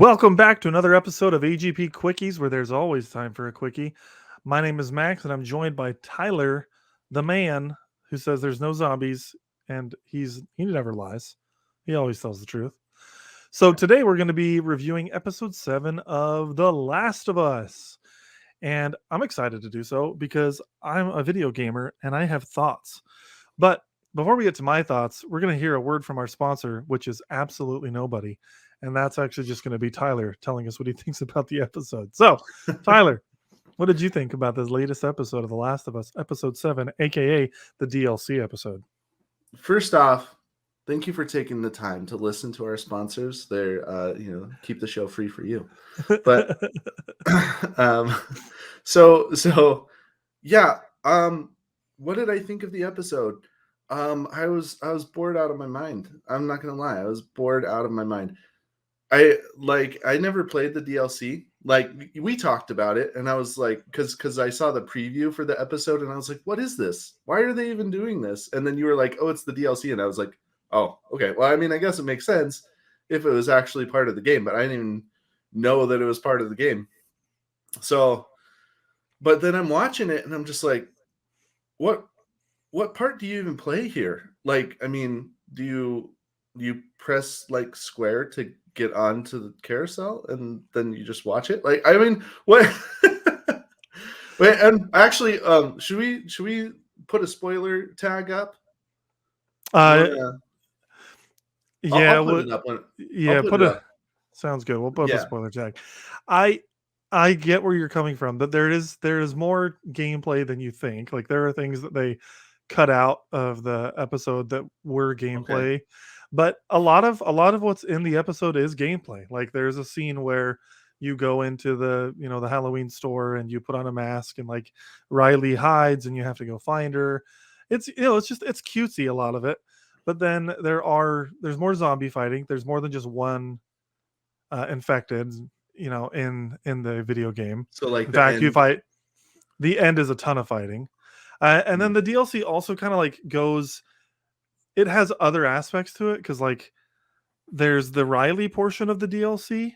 Welcome back to another episode of AGP Quickies, where there's always time for a quickie. My name is Max, and I'm joined by Tyler, the man who says there's no zombies, and he never lies. He always tells the truth. So today we're going to be reviewing episode 7 of The Last of Us. And I'm excited to do so because I'm a video gamer and I have thoughts. But before we get to my thoughts, we're going to hear a word from our sponsor, which is absolutely nobody. And that's actually just going to be Tyler telling us what he thinks about the episode. So, Tyler, what did you think about this latest episode of The Last of Us, episode 7, aka the DLC episode? First off, thank you for taking the time to listen to our sponsors. They're, keep the show free for you. But, um, so yeah. What did I think of the episode? I was bored out of my mind. I'm not gonna lie, I was bored out of my mind. I never played the DLC. Like we talked about it, and I was like, because I saw the preview for the episode, and I was like, what is this? Why are they even doing this? And then you were like, oh, it's the DLC, and I was like, oh, okay. Well, I mean, I guess it makes sense if it was actually part of the game, but I didn't even know that it was part of the game. So, but then I'm watching it, and I'm just like, what what part do you even play here? Like, I mean, do you press like square to get onto the carousel and then you just watch it? Like, I mean, what? Wait, and actually, should we put a spoiler tag up? You uh, wanna? yeah, I'll put what? it up when I'll Yeah, put put it a up. sounds good. We'll put up a Yeah. spoiler tag. I I get where you're coming from, but there is more gameplay than you think. Like there are things that they cut out of the episode that were Okay. gameplay, but a lot of what's in the episode is gameplay. Like there's a scene where you go into the Halloween store and you put on a mask and like Riley hides and you have to go find her. It's cutesy, a lot of it. But then there's more zombie fighting. There's more than just one infected, in the video game. So like In the fact, you end. fight the end is a ton of fighting, and then Hmm. the DLC also kind of like goes. It has other aspects to it because like there's the Riley portion of the DLC,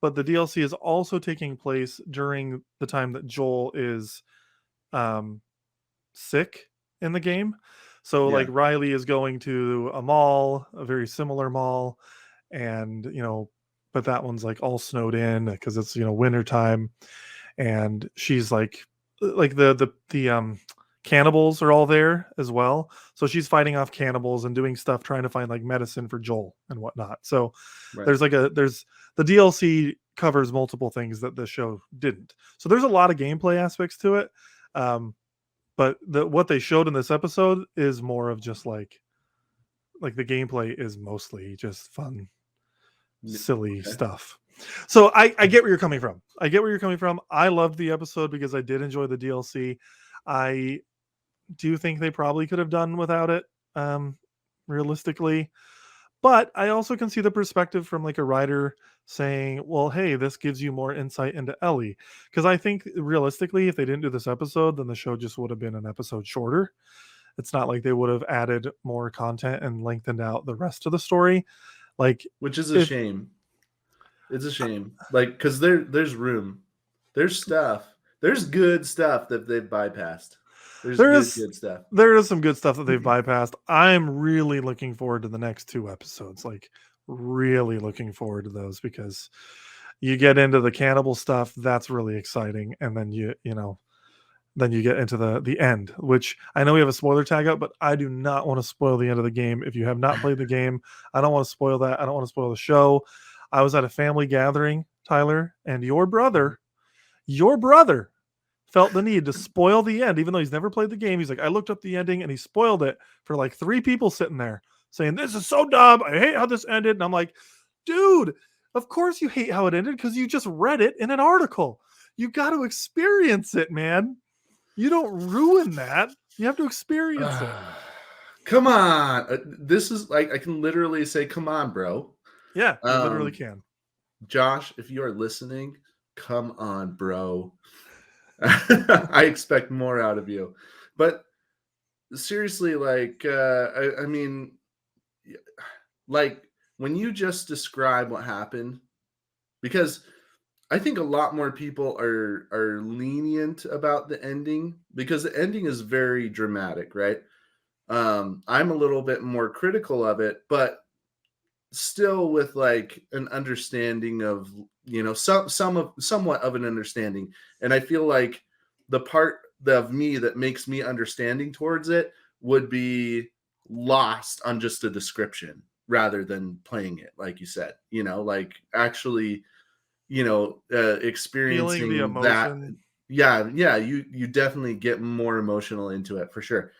but the DLC is also taking place during the time that Joel is um, sick in the game. So like Yeah. Riley is going to a mall, a very similar mall, and but that one's like all snowed in because it's winter time, and she's like the cannibals are all there as well. So she's fighting off cannibals and doing stuff trying to find like medicine for Joel and whatnot. So Right. there's the DLC covers multiple things that the show didn't. So there's a lot of gameplay aspects to it. Um, but what they showed in this episode is more of just like the gameplay is mostly just fun, silly Okay. stuff. So I get where you're coming from. I get where you're coming from. I loved the episode because I did enjoy the DLC. I do think they probably could have done without it, um, realistically. But I also can see the perspective from like a writer saying, well, hey, this gives you more insight into Ellie. Because I think realistically, if they didn't do this episode, then the show just would have been an episode shorter. It's not like they would have added more content and lengthened out the rest of the story. Like Which is a if shame. It's a shame. Like, because there's room. There's stuff. There's good stuff that they've bypassed. There's there good, is good stuff. there is some good stuff that they've bypassed. I'm really looking forward to the next two episodes. Like really looking forward to those because you get into the cannibal stuff, that's really exciting, and then then you get into the end, which I know we have a spoiler tag up, but I do not want to spoil the end of the game. If you have not played the game, I don't want to spoil that. I don't want to spoil the show. I was at a family gathering, Tyler, and your brother felt the need to spoil the end, even though he's never played the game. He's like, I looked up the ending and he spoiled it for like three people sitting there saying, this is so dumb. I hate how this ended. And I'm like, dude, of course you hate how it ended because you just read it in an article. You got to experience it, man. You don't ruin that. You have to experience it. Come on. This is like, I can literally say, come on, bro. Yeah, you literally Um, can. Josh, if you are listening, come on, bro. I expect more out of you. But seriously, like, I mean, like when you just describe what happened because I think a lot more people are lenient about the ending because the ending is very dramatic, right? I'm a little bit more critical of it, but still with like an understanding of, somewhat of an understanding. And I feel like the part of me that makes me understanding towards it would be lost on just a description rather than playing it, like you said, like actually, Feeling the experiencing that. emotion. Yeah, you definitely get more emotional into it for sure.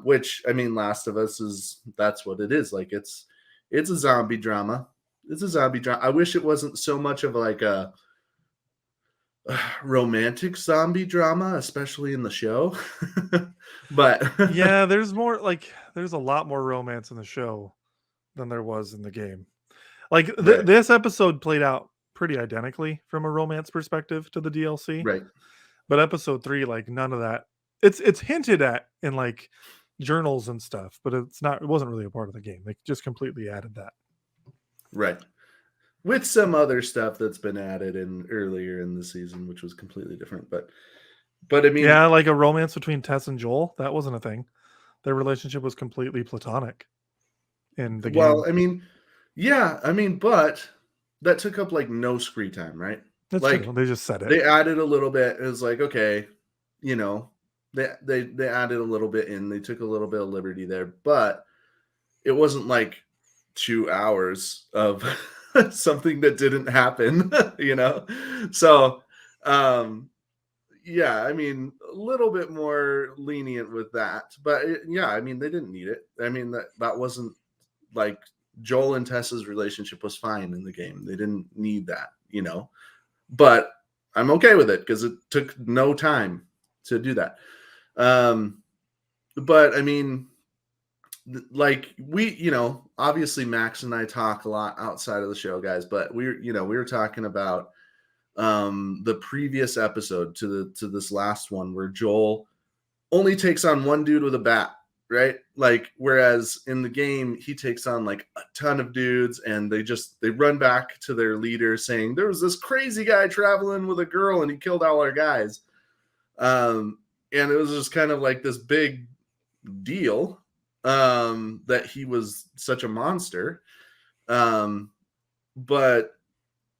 Which I mean, Last of Us is that's what it is. Like it's a zombie drama. It's a zombie drama. I wish it wasn't so much of like a romantic zombie drama, especially in the show. But Yeah, there's a lot more romance in the show than there was in the game. Like right, this episode played out pretty identically from a romance perspective to the DLC, right, but episode 3, like none of that. It's hinted at in like journals and stuff, but it wasn't really a part of the game. They just completely added that. right. With some other stuff that's been added in earlier in the season, which was completely different. But I mean, Yeah, like a romance between Tess and Joel, that wasn't a thing. Their relationship was completely platonic in the game. well, I mean, yeah, I mean, but that took up like no screen time, right? That's true. Like They just said it. they added a little bit. It was like, okay, you know, they added a little bit in. They took a little bit of liberty there, but it wasn't like 2 hours of something that didn't happen, you know. So, um, yeah, I mean, a little bit more lenient with that, but yeah, I mean, they didn't need it. I mean, that wasn't like Joel and Tessa's relationship was fine in the game. They didn't need that, But I'm okay with it because it took no time to do that. Um, but I mean, like obviously Max and I talk a lot outside of the show, guys. But we were talking about the previous episode to this last one where Joel only takes on one dude with a bat, right? Like, whereas in the game, he takes on like a ton of dudes and they run back to their leader saying, there was this crazy guy traveling with a girl and he killed all our guys. And it was just kind of like this big deal that he was such a monster. Um, but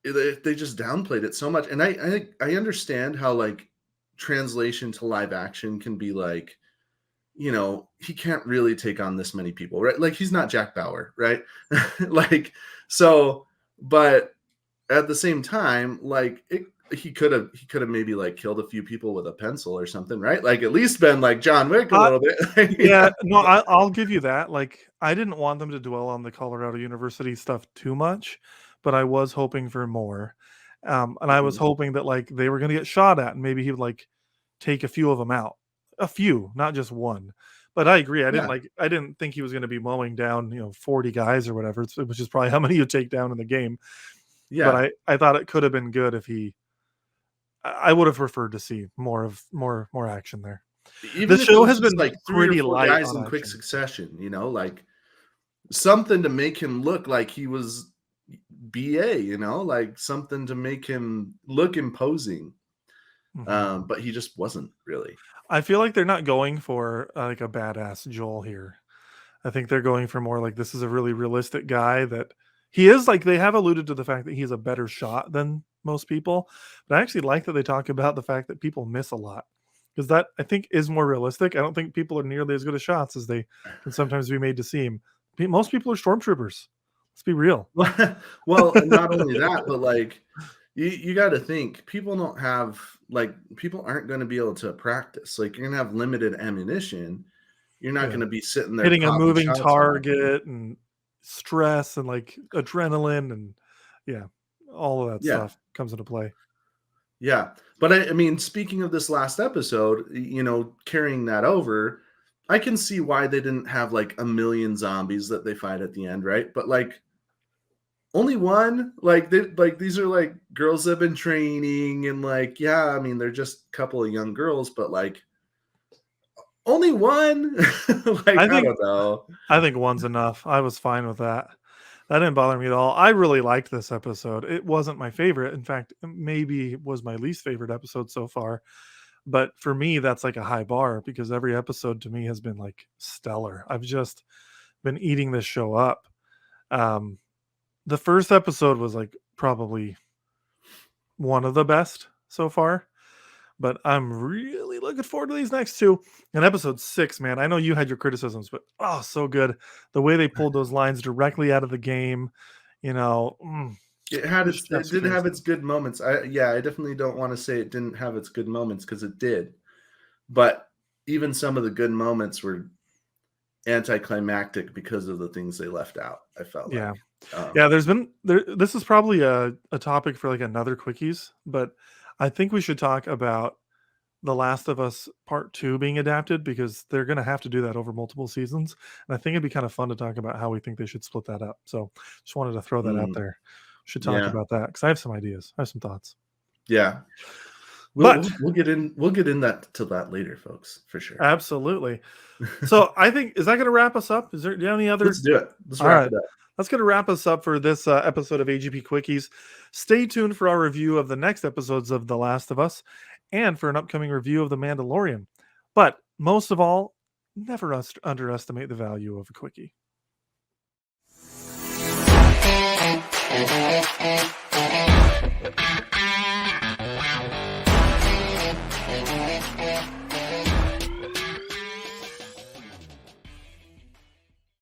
they just downplayed it so much. And I understand how like translation to live action can be like, he can't really take on this many people, right? Like he's not Jack Bauer, right? Like, so, but at the same time, like he could have maybe like killed a few people with a pencil or something, right? Like at least been like John Wick a Uh, little bit. yeah, no, I'll give you that. Like, I didn't want them to dwell on the Colorado University stuff too much, but I was hoping for more. And I was Mhm. hoping that like they were going to get shot at, and maybe he would like take a few of them out, a few, not just one. But I agree. Yeah, I didn't think he was going to be mowing down 40 guys or whatever, which is probably how many you take down in the game. But yeah. I thought it could have been good if he. I would have preferred to see more action there. The Even if it show was has just been like three or pretty four light guys on in quick action. succession, like something to make him look like he was BA, like something to make him look imposing. Mhm. But he just wasn't really. I feel like they're not going for like a badass Joel here. I think they're going for more like this is a really realistic guy that he is like they have alluded to the fact that he's a better shot than most people. But I actually like that they talk about the fact that people miss a lot because that I think is more realistic. I don't think people are nearly as good at shots as they can sometimes be made to seem. Most people are stormtroopers. Let's be real. Well, not only that, but like you got to think people don't have like people aren't going to be able to practice. Like you're going to have limited ammunition. You're not Yeah. going to be sitting there Hitting a popping moving shots all night. target and stress and like adrenaline and yeah, all of that Yeah. stuff comes into play. Yeah. But I mean, speaking of this last episode, carrying that over, I can see why they didn't have like a million zombies that they fight at the end, right? But like only one, like these are like girls that have been training and like, yeah, I mean, they're just a couple of young girls, but like only one? Like, I I think don't know. I think one's enough. I was fine with that. That didn't bother me at all. I really liked this episode. It wasn't my favorite. In fact, maybe it was my least favorite episode so far. But for me, that's like a high bar because every episode to me has been like stellar. I've just been eating this show up. Um, the first episode was like probably one of the best so far, but I'm really looking forward to these next two. And episode 6, man, I know you had your criticisms, but oh, so good. The way they pulled those lines directly out of the game, you know, just It chef's did kiss. have its good moments. I definitely don't want to say it didn't have its good moments because it did. But even some of the good moments were anticlimactic because of the things they left out, I felt Yeah. like. Um, Yeah, there's been there this is probably a topic for like another quickies, but I think we should talk about The Last of Us Part 2 being adapted because they're gonna have to do that over multiple seasons. And I think it'd be kind of fun to talk about how we think they should split that up. So just wanted to throw that out mm, there. Should talk yeah, about that because I have some ideas. I have some thoughts. yeah. But We'll get in that to that later, folks, for sure. absolutely. So I think is that gonna wrap us up? Do you have any other Let's do it. Let's all wrap right. it up. That's going to wrap us up for this episode of AGP Quickies. Stay tuned for our review of the next episodes of The Last of Us and for an upcoming review of The Mandalorian. But most of all, never underestimate the value of a quickie.